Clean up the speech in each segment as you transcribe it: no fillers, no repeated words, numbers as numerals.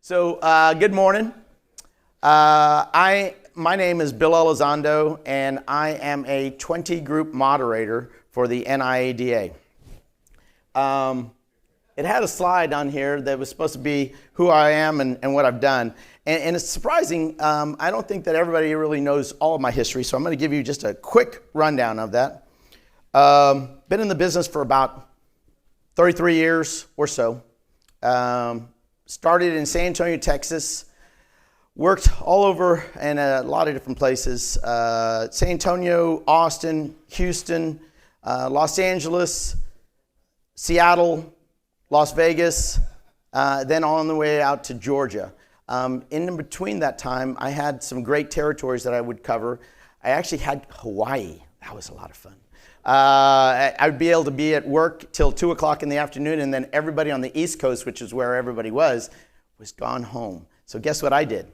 Good morning. My name is Bill Elizondo, and I am a 20 group moderator for the NIADA. It had a slide on here that was supposed to be who I am and what I've done. And it's surprising, I don't think that everybody really knows all of my history, so I'm going to give you just a quick rundown of that. Been in the business for about 33 years or so. Started in San Antonio, Texas. Worked all over in a lot of different places. San Antonio, Austin, Houston, Los Angeles, Seattle, Las Vegas, then on the way out to Georgia. In between that time, I had some great territories that I would cover. I actually had Hawaii. That was a lot of fun. I'd be able to be at work till 2 o'clock in the afternoon, and then everybody on the East Coast, which is where everybody was gone home. So guess what I did?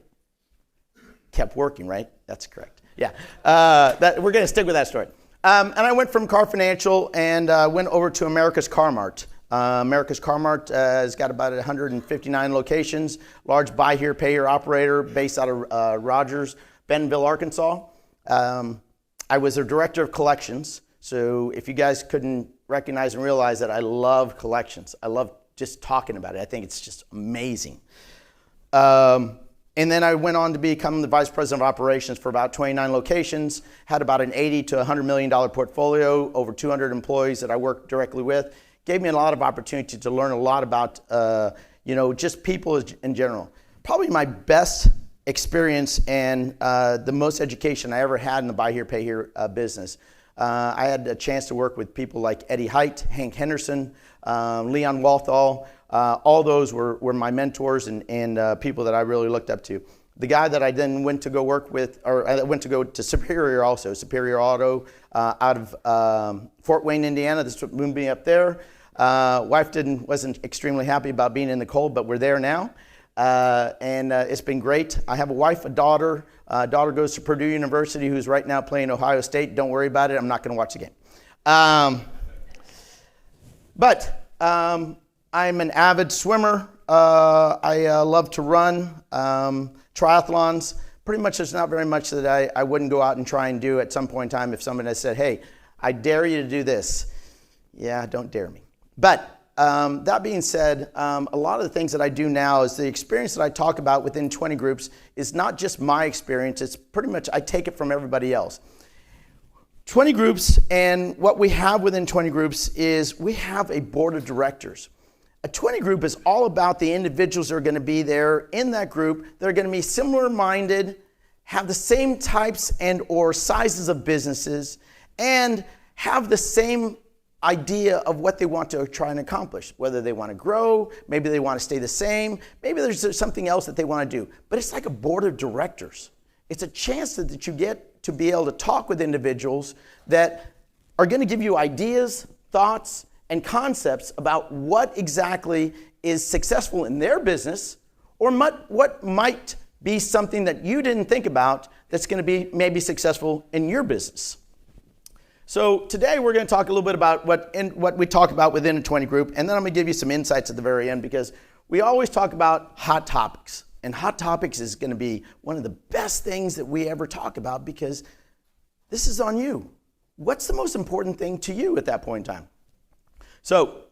Kept working, right? That's correct. Yeah. We're going to stick with that story. And I went from Car Financial and went over to America's Car Mart. America's Car Mart has got about 159 locations, large buy here, pay here operator based out of Rogers, Bentonville, Arkansas. I was a director of collections. So if you guys couldn't recognize and realize that I love collections, I love just talking about it. I think it's just amazing. And then I went on to become the vice president of operations for about 29 locations, had about an $80 to $100 million portfolio, over 200 employees that I worked directly with. Gave me a lot of opportunity to learn a lot about, just people in general. Probably my best experience and the most education I ever had in the buy here, pay here business. I had a chance to work with people like Eddie Hite, Hank Henderson, Leon Walthall. All those were my mentors and people that I really looked up to. The guy that I then went to go work with, or I went to go to Superior also, Superior Auto out of Fort Wayne, Indiana. This moved me up there. Wife wasn't extremely happy about being in the cold, but we're there now. And it's been great. I have a wife, a daughter. Daughter goes to Purdue University, who's right now playing Ohio State. Don't worry about it. I'm not going to watch the game. But I'm an avid swimmer. I love to run. Triathlons. Pretty much there's not very much that I wouldn't go out and try and do at some point in time if someone has said, hey, I dare you to do this. Yeah, don't dare me. But that being said, a lot of the things that I do now is the experience that I talk about within 20 groups is not just my experience. It's pretty much I take it from everybody else. 20 groups, and what we have within 20 groups is we have a board of directors. A 20 group is all about the individuals that are going to be there in that group that are going to be similar minded, have the same types and or sizes of businesses, and have the same idea of what they want to try and accomplish, whether they want to grow, maybe they want to stay the same, maybe there's something else that they want to do. But it's like a board of directors. It's a chance that you get to be able to talk with individuals that are going to give you ideas, thoughts, and concepts about what exactly is successful in their business or what might be something that you didn't think about that's going to be maybe successful in your business. So today we're going to talk a little bit about what we talk about within a 20 group, and then I'm going to give you some insights at the very end because we always talk about hot topics. And hot topics is going to be one of the best things that we ever talk about because this is on you. What's the most important thing to you at that point in time? So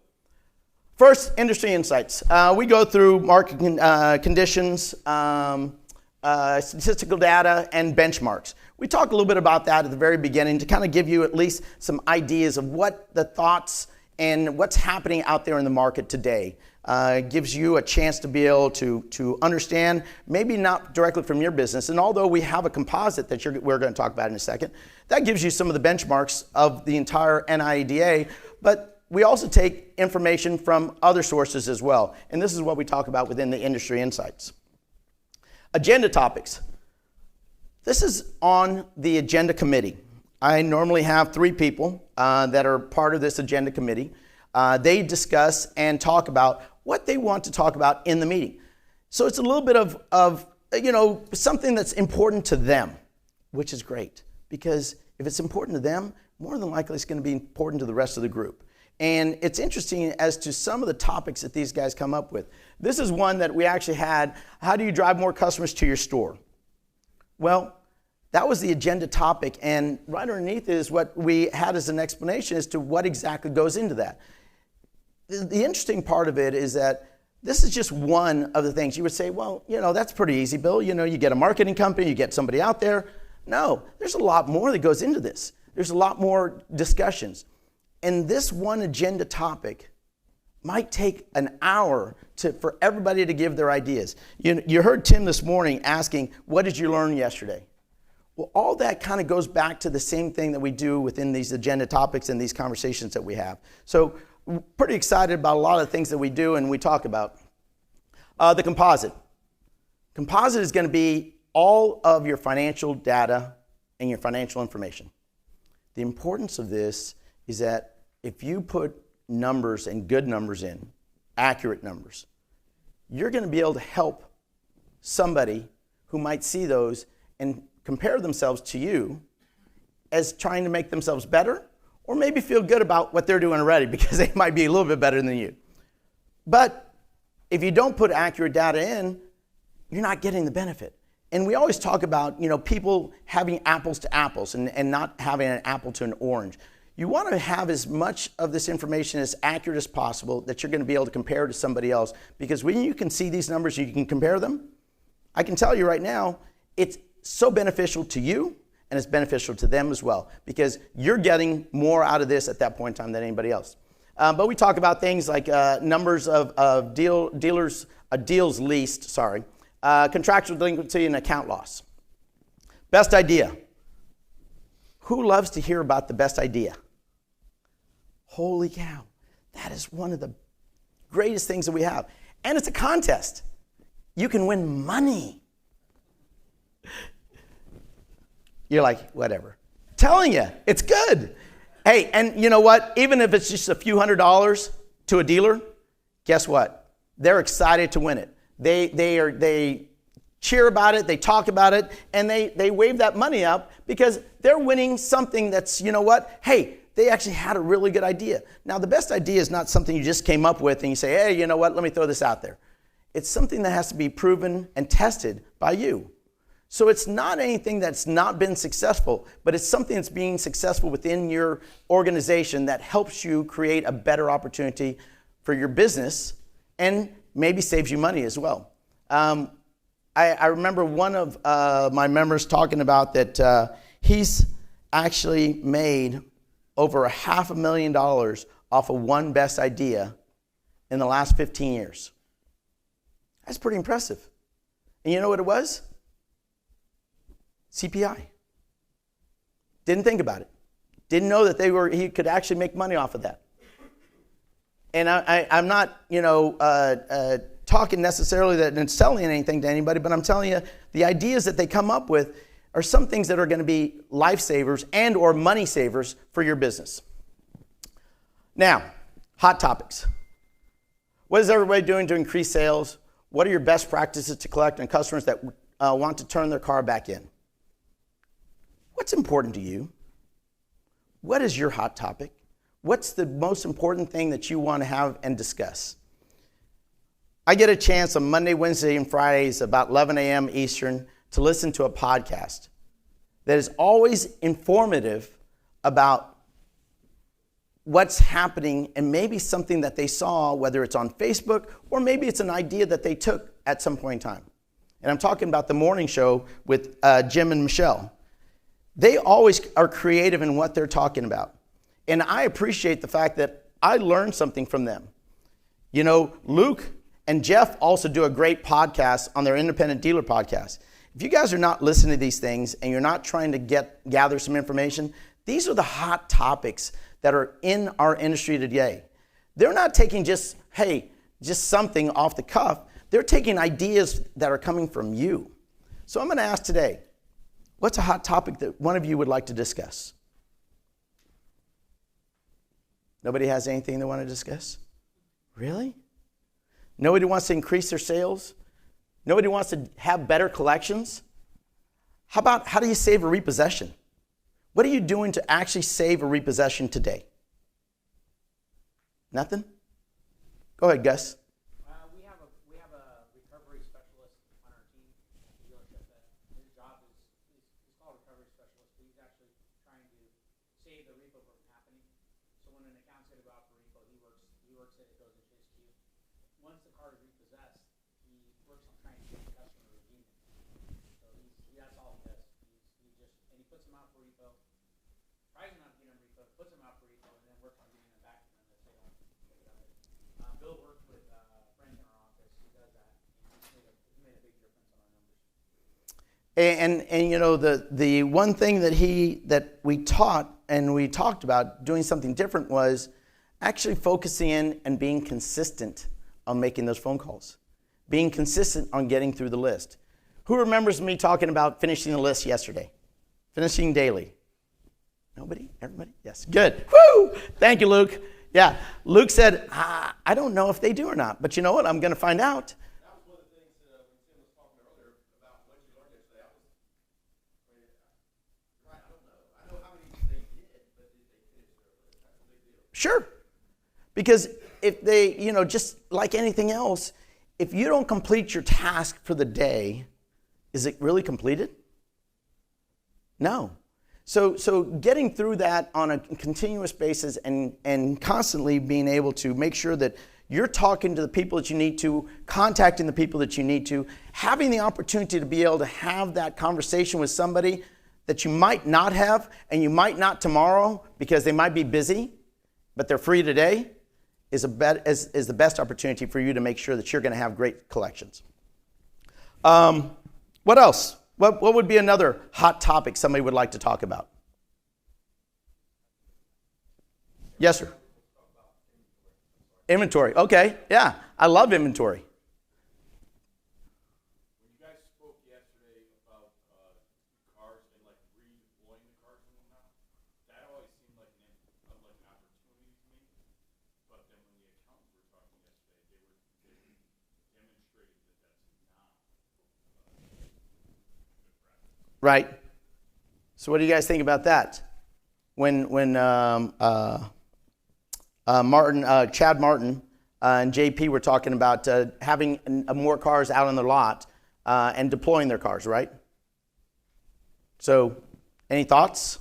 first, industry insights. We go through market conditions, statistical data, and benchmarks. We talk a little bit about that at the very beginning to kind of give you at least some ideas of what the thoughts and what's happening out there in the market today. Gives you a chance to be able to understand, maybe not directly from your business, and although we have a composite that we're going to talk about in a second, that gives you some of the benchmarks of the entire NIADA, but we also take information from other sources as well, and this is what we talk about within the industry insights. Agenda topics. This is on the agenda committee. I normally have 3 people that are part of this agenda committee. They discuss and talk about what they want to talk about in the meeting. So it's a little bit of something that's important to them, which is great. Because if it's important to them, more than likely it's going to be important to the rest of the group. And it's interesting as to some of the topics that these guys come up with. This is one that we actually had. How do you drive more customers to your store? Well, that was the agenda topic, and right underneath is what we had as an explanation as to what exactly goes into that. The interesting part of it is that this is just one of the things. You would say, well, that's pretty easy, Bill. You get a marketing company, you get somebody out there. No, there's a lot more that goes into this. There's a lot more discussions. And this one agenda topic might take an hour for everybody to give their ideas. You heard Tim this morning asking, what did you learn yesterday? Well, all that kind of goes back to the same thing that we do within these agenda topics and these conversations that we have. So we're pretty excited about a lot of the things that we do and we talk about. The composite. Composite is going to be all of your financial data and your financial information. The importance of this is that if you put numbers and good numbers in, accurate numbers, you're going to be able to help somebody who might see those and compare themselves to you as trying to make themselves better, or maybe feel good about what they're doing already because they might be a little bit better than you. But if you don't put accurate data in, you're not getting the benefit. And we always talk about, people having apples to apples and not having an apple to an orange. You want to have as much of this information as accurate as possible that you're going to be able to compare to somebody else. Because when you can see these numbers, you can compare them. I can tell you right now, it's so beneficial to you and it's beneficial to them as well because you're getting more out of this at that point in time than anybody else. But we talk about things like numbers of deals leased, contractual delinquency and account loss. Best idea. Who loves to hear about the best idea? Holy cow. That is one of the greatest things that we have. And it's a contest. You can win money. You're like, whatever. Telling you, it's good. Hey, and you know what? Even if it's just a few $100s to a dealer, guess what? They're excited to win it. They cheer about it, they talk about it, and they wave that money up because they're winning something that's, hey, they actually had a really good idea. Now, the best idea is not something you just came up with and you say, hey, let me throw this out there. It's something that has to be proven and tested by you. So it's not anything that's not been successful, but it's something that's being successful within your organization that helps you create a better opportunity for your business and maybe saves you money as well. I remember one of my members talking about that he's actually made over $500,000 off of one best idea in the last 15 years. That's pretty impressive. And you know what it was? CPI. Didn't think about it. Didn't know that he could actually make money off of that. And I'm not, talking necessarily that and selling anything to anybody, but I'm telling you, the ideas that they come up with are some things that are going to be lifesavers and or money savers for your business. Now, hot topics. What is everybody doing to increase sales? What are your best practices to collect on customers that want to turn their car back in? What's important to you? What is your hot topic? What's the most important thing that you want to have and discuss? I get a chance on Monday, Wednesday, and Fridays about 11 a.m. Eastern to listen to a podcast that is always informative about what's happening and maybe something that they saw, whether it's on Facebook or maybe it's an idea that they took at some point in time. And I'm talking about the morning show with Jim and Michelle. They always are creative in what they're talking about. And I appreciate the fact that I learned something from them. Luke and Jeff also do a great podcast on their independent dealer podcast. If you guys are not listening to these things and you're not trying to gather some information, these are the hot topics that are in our industry today. They're not taking just something off the cuff. They're taking ideas that are coming from you. So I'm going to ask today, what's a hot topic that one of you would like to discuss? Nobody has anything they want to discuss? Really? Nobody wants to increase their sales? Nobody wants to have better collections? How do you save a repossession? What are you doing to actually save a repossession today? Nothing? Go ahead, Gus. We have a recovery specialist on our team at the dealership that his job is called recovery specialist, but he's actually trying to save the repo from happening. So when an account's going to go out for repo, he works it, it goes into his queue. Once the car is repossessed, he works on trying to get the customer to redeem it. So that's all he does. He puts them out for repo, tries not to get them repo, puts them out for repo, and then works on getting them back to them if they don't get it out. Bill works with a friend in our office who does that, and he's made a big difference on our numbers. And you know, the one thing that we taught and we talked about doing something different was actually focusing in and being consistent on making those phone calls, being consistent on getting through the list. Who remembers me talking about finishing the list yesterday? Finishing daily. Nobody? Everybody? Yes. Good. Woo! Thank you, Luke. Yeah. Luke said, I don't know if they do or not, but you know what? I'm going to find out. That was one of the things when Tim was talking earlier about what you learned yesterday. I don't know. I know how many they did, but did they finish their list? That's a big deal. Sure. Because if they, just like anything else, if you don't complete your task for the day, is it really completed? No. So getting through that on a continuous basis and constantly being able to make sure that you're talking to the people that you need to, contacting the people that you need to, having the opportunity to be able to have that conversation with somebody that you might not have and you might not tomorrow because they might be busy, but they're free today, is the best opportunity for you to make sure that you're going to have great collections. What else? What would be another hot topic somebody would like to talk about? Yes, sir. Inventory. Okay. Yeah. I love inventory. When you guys spoke yesterday about cars and like redeploying the cars and whatnot, that always seemed like an opportunity to me. But then when the accountants were talking yesterday, they demonstrated that that's not good practice. Right. So what do you guys think about that? When Chad Martin and JP were talking about having more cars out on the lot and deploying their cars, right? So, any thoughts?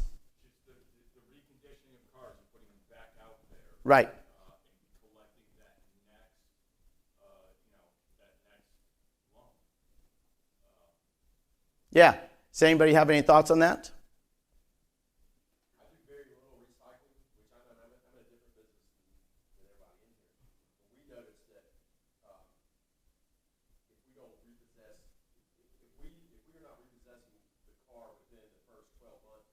Just the reconditioning of cars and putting them back out there. Right. And collecting that next loan. Yeah. Does anybody have any thoughts on that? I do very little recycling, which I'm in a different business than everybody in here. But we noticed that if we don't repossess, if we are not repossessing the car within the first 12 months,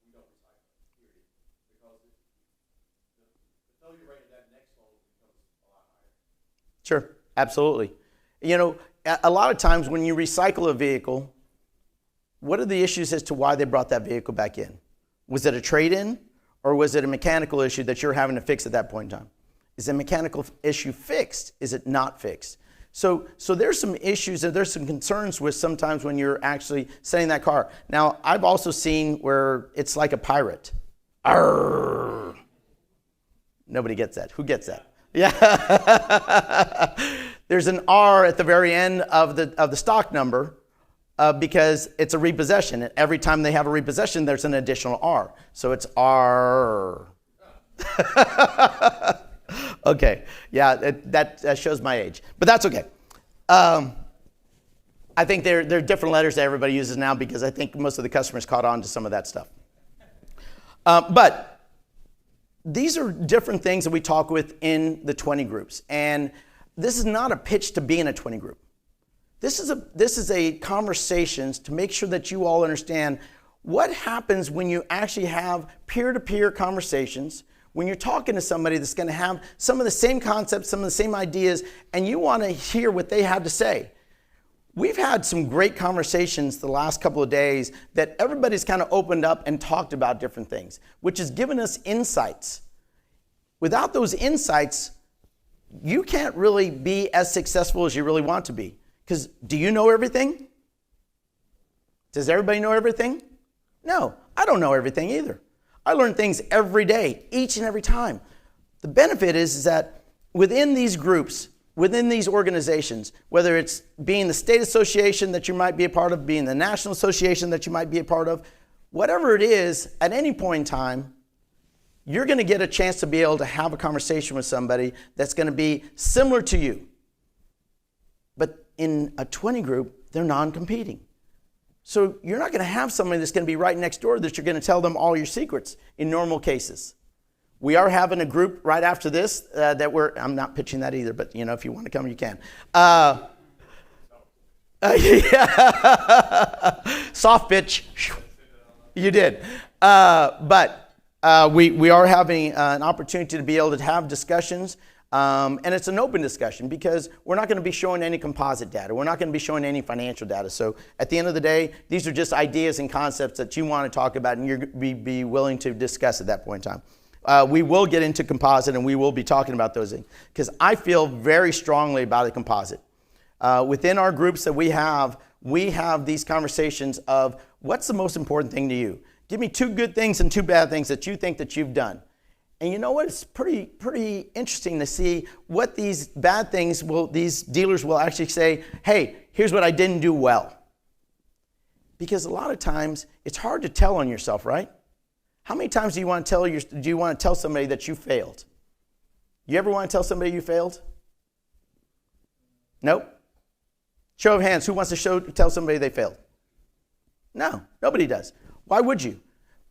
we don't recycle it, period. Because the failure rate of that next loan becomes a lot higher. Sure. Absolutely. A lot of times when you recycle a vehicle, what are the issues as to why they brought that vehicle back in? Was it a trade-in or was it a mechanical issue that you're having to fix at that point in time? Is the mechanical issue fixed? Is it not fixed? So there's some issues and there's some concerns with sometimes when you're actually selling that car. Now, I've also seen where it's like a pirate. Arrgh. Nobody gets that. Who gets that? Yeah. There's an R at the very end of the stock number. Because it's a repossession. And every time they have a repossession, there's an additional R. So it's R. Okay. Yeah, that shows my age. But that's okay. I think there are different letters that everybody uses now because I think most of the customers caught on to some of that stuff. But these are different things that we talk with in the 20 groups. And this is not a pitch to be in a 20 group. This is a conversations to make sure that you all understand what happens when you actually have peer-to-peer conversations, when you're talking to somebody that's going to have some of the same concepts, some of the same ideas, and you want to hear what they have to say. We've had some great conversations the last couple of days that everybody's kind of opened up and talked about different things, which has given us insights. Without those insights, you can't really be as successful as you really want to be. Because do you know everything? Does everybody know everything? No, I don't know everything either. I learn things every day, each and every time. The benefit is that within these groups, within these organizations, whether it's being the state association that you might be a part of, being the national association that you might be a part of, whatever it is, at any point in time, you're going to get a chance to be able to have a conversation with somebody that's going to be similar to you. But in a 20 group, they're non-competing. So you're not going to have somebody that's going to be right next door that you're going to tell them all your secrets in normal cases. We are having a group right after this I'm not pitching that either, but if you want to come, you can. Soft pitch. You did. But we are having an opportunity to be able to have discussions. And it's an open discussion because we're not going to be showing any composite data. We're not going to be showing any financial data. So at the end of the day, these are just ideas and concepts that you want to talk about and you're be willing to discuss at that point in time. We will get into composite and we will be talking about those things because I feel very strongly about a composite. Within our groups that we have these conversations of what's the most important thing to you? Give me 2 good things and 2 bad things that you think that you've done. And you know what? It's pretty interesting to see what these bad things these dealers will actually say, hey, here's what I didn't do well. Because a lot of times it's hard to tell on yourself, right? How many times do you want to tell somebody that you failed? You ever want to tell somebody you failed? Nope. Show of hands, who wants to tell somebody they failed? No, nobody does. Why would you?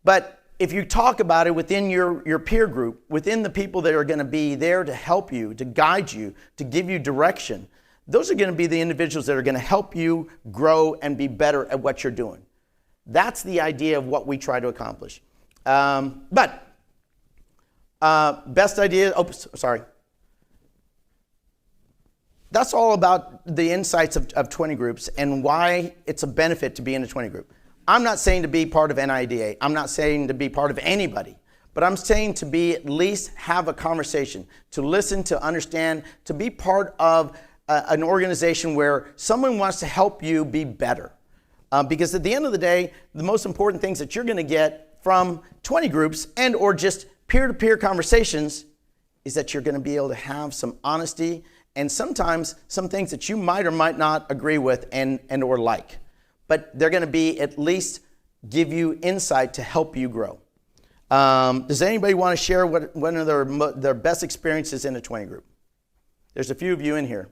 But if you talk about it within your peer group, within the people that are going to be there to help you, to guide you, to give you direction, those are going to be the individuals that are going to help you grow and be better at what you're doing. That's the idea of what we try to accomplish. Best idea, that's all about the insights of 20 groups and why it's a benefit to be in a 20 group. I'm not saying to be part of NIADA. I'm not saying to be part of anybody, but I'm saying to be at least have a conversation, to listen, to understand, to be part of an organization where someone wants to help you be better. Because at the end of the day, the most important things that you're going to get from 20 groups and or just peer-to-peer conversations is that you're going to be able to have some honesty and sometimes some things that you might or might not agree with and or like. But they're going to be at least give you insight to help you grow. Does anybody want to share one of their best experiences in a 20 group? There's a few of you in here.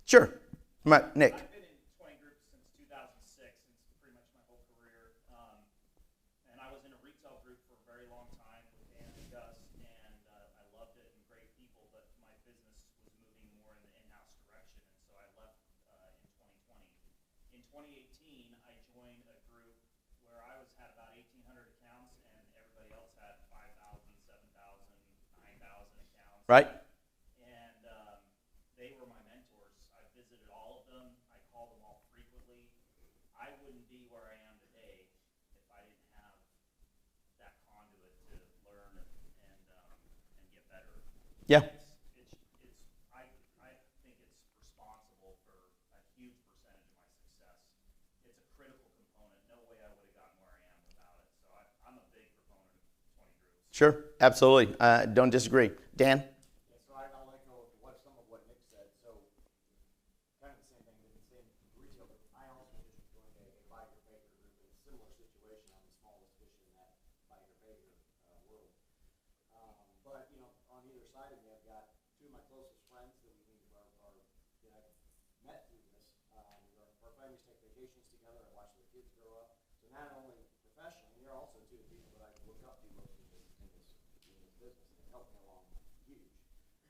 Sure. Nick. I've been in 20 groups since 2006, since pretty much my whole career. And I was in a retail group for a very long time with Dan and Gus, and I loved it and great people, but my business was moving more in the in-house direction, and so I left in 2020. In 2018, I joined a group where I had about 1,800 accounts, and everybody else had 5,000, 7,000, 9,000 accounts. Right. They were my mentors. I visited all of them. I called them all frequently. I wouldn't be where I am today if I didn't have that conduit to learn and get better. Yeah. I think it's responsible for a huge percentage of my success. It's a critical component. No way I would have gotten where I am without it. So I'm a big proponent of 20 groups. Sure. Absolutely. Don't disagree. Dan? But, on either side of me, I've got 2 of my closest friends that I've met through this. Our families take vacations together. I watch their kids grow up. So not only professionally, you're also 2 people that I look up to most in this business. They help me along huge.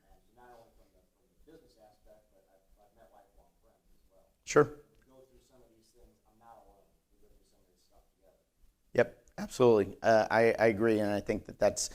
So not only from the business aspect, but I've met lifelong friends as well. Sure. Go through some of these things. I'm not alone. We go through some of this stuff together. Yep, absolutely. I agree, and I think that's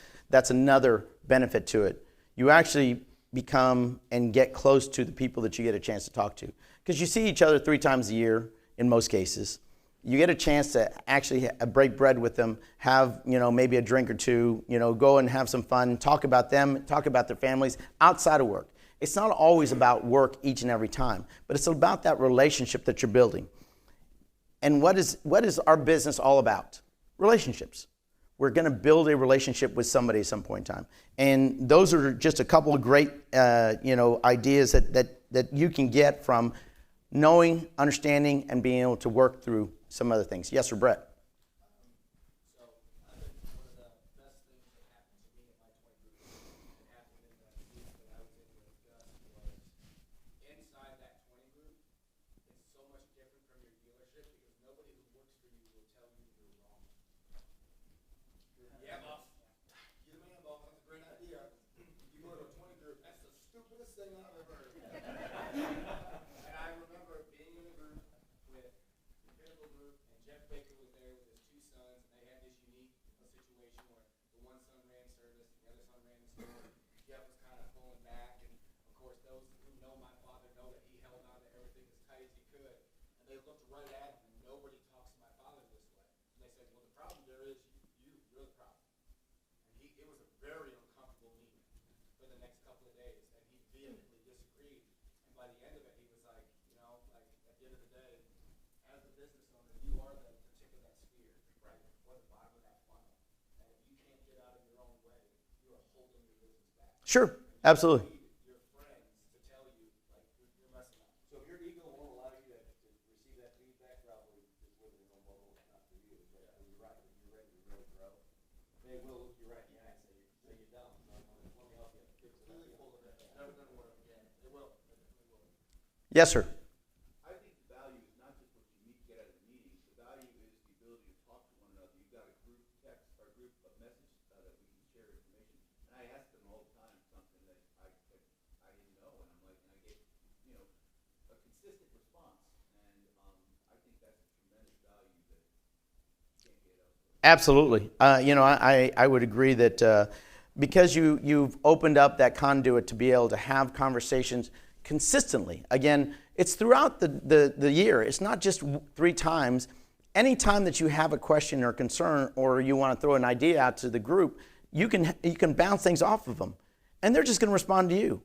another benefit to it. You actually become and get close to the people that you get a chance to talk to. Because you see each other 3 times a year in most cases. You get a chance to actually break bread with them, have maybe a drink or 2, go and have some fun, talk about them, talk about their families outside of work. It's not always about work each and every time, but it's about that relationship that you're building. And what is our business all about? Relationships. we're going to build a relationship with somebody at some point in time. And those are just a couple of great, ideas that you can get from knowing, understanding, and being able to work through some other things. Yes, sir, Brett. So I think one of the best things that happened to me in my 20 group that happened in the group that I was in with Gus was inside that 20 group, it's so much different from your dealership because nobody who works for you will tell you you're wrong. Yeah, boss. You're the man, boss. That's a great idea. You go to a 20 group, that's the stupidest thing I've ever heard. And I remember being in a group with the Pinnacle Group, and Jeff Baker was there with his two sons, and they had this unique situation where the one son ran service, the other son ran the store. Jeff was kind of pulling back, and of course those who know my father know that he held on to everything as tight as he could. And they looked right at him, and nobody talks to my father this way. And they said, well, the problem there is you're the problem. And it was a very uncomfortable meeting for the next couple of days, and he vehemently disagreed. And by the end of it, he was like, at the end of the day, as a business owner, you are the tip of that spear, right? Or the bottom of that funnel. And if you can't get out of your own way, you are holding your business back. Sure, absolutely. You need your friends to tell you, like, you're messing up. So if your ego won't allow you to receive that feedback, probably is living in a bubble, not for you. But you're right, when you're ready to really grow, they will look you right in the eye and say you're dumb. So let me help you. It's never going to work again. It will. It definitely will. Yes, sir. I think the value is not just what you get out of the meetings. The value is the ability to talk to one another. You've got a group text or group of message that we can share information. And I ask them all the time something that I didn't know, and I'm like, and I get a consistent response. And I think that's a tremendous value that you can't get elsewhere. Absolutely. I would agree that because you've opened up that conduit to be able to have conversations consistently. Again, it's throughout the year. It's not just 3 times. Anytime that you have a question or concern or you want to throw an idea out to the group, you can bounce things off of them. And they're just going to respond to you.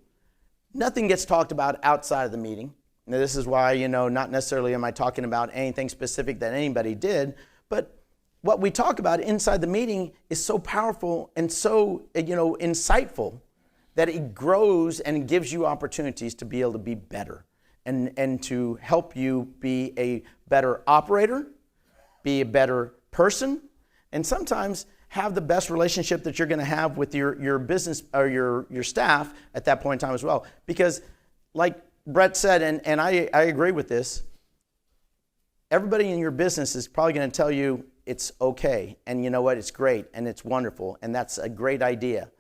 Nothing gets talked about outside of the meeting. Now, this is why, not necessarily am I talking about anything specific that anybody did, but what we talk about inside the meeting is so powerful and so, insightful that it grows and gives you opportunities to be able to be better and to help you be a better operator, be a better person, and sometimes have the best relationship that you're going to have with your business or your staff at that point in time as well. Because like Brett said, and I agree with this, everybody in your business is probably going to tell you it's okay, and you know what, it's great, and it's wonderful, and that's a great idea.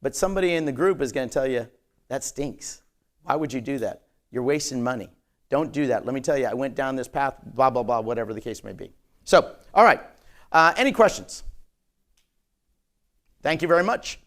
But somebody in the group is going to tell you, that stinks. Why would you do that? You're wasting money. Don't do that. Let me tell you, I went down this path, blah, blah, blah, whatever the case may be. So, all right. Any questions? Thank you very much.